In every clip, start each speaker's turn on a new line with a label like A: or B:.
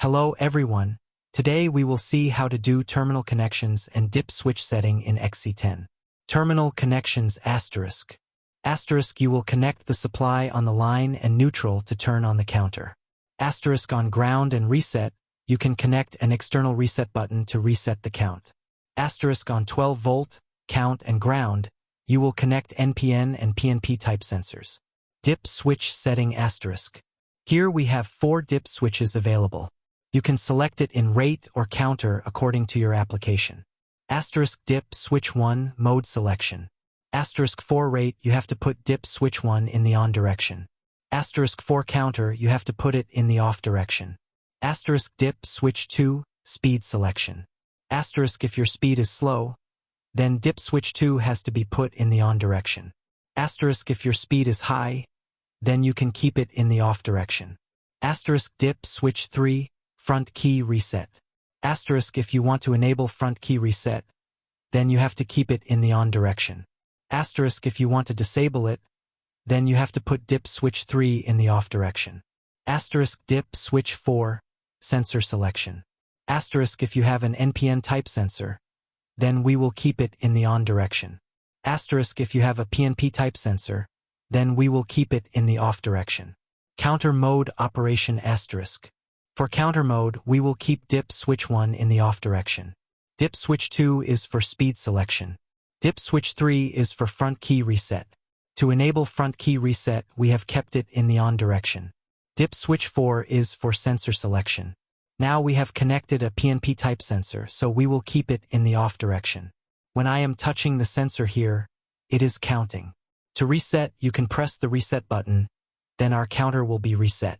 A: Hello everyone. Today we will see how to do terminal connections and dip switch setting in XC10. Terminal connections asterisk. Asterisk you will connect the supply on the line and neutral to turn on the counter. Asterisk on ground and reset, you can connect an external reset button to reset the count. Asterisk on 12 volt, count and ground, you will connect NPN and PNP type sensors. Dip switch setting asterisk. Here we have 4 dip switches available. You can select it in rate or counter according to your application. Asterisk dip switch 1 mode selection. Asterisk 4 rate you have to put dip switch 1 in the on direction. Asterisk 4 counter you have to put it in the off direction. Asterisk dip switch 2 speed selection. Asterisk if your speed is slow, then dip switch 2 has to be put in the on direction. Asterisk if your speed is high, then you can keep it in the off direction. Asterisk dip switch 3 front key reset. Asterisk if you want to enable front key reset, then you have to keep it in the on direction. Asterisk if you want to disable it, then you have to put dip switch 3 in the off direction. Asterisk dip switch 4 sensor selection. Asterisk if you have an NPN type sensor, then we will keep it in the on direction. Asterisk if you have a PNP type sensor, then we will keep it in the off direction. Counter mode operation asterisk. For counter mode, we will keep dip switch 1 in the off direction. Dip switch 2 is for speed selection. Dip switch 3 is for front key reset. To enable front key reset, we have kept it in the on direction. Dip switch 4 is for sensor selection. Now we have connected a PNP type sensor, so we will keep it in the off direction. When I am touching the sensor here, it is counting. To reset, you can press the reset button, then our counter will be reset.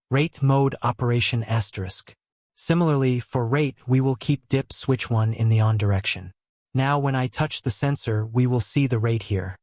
A: Rate mode operation asterisk. Similarly, for rate, we will keep dip switch 1 in the on direction. Now when I touch the sensor, we will see the rate here.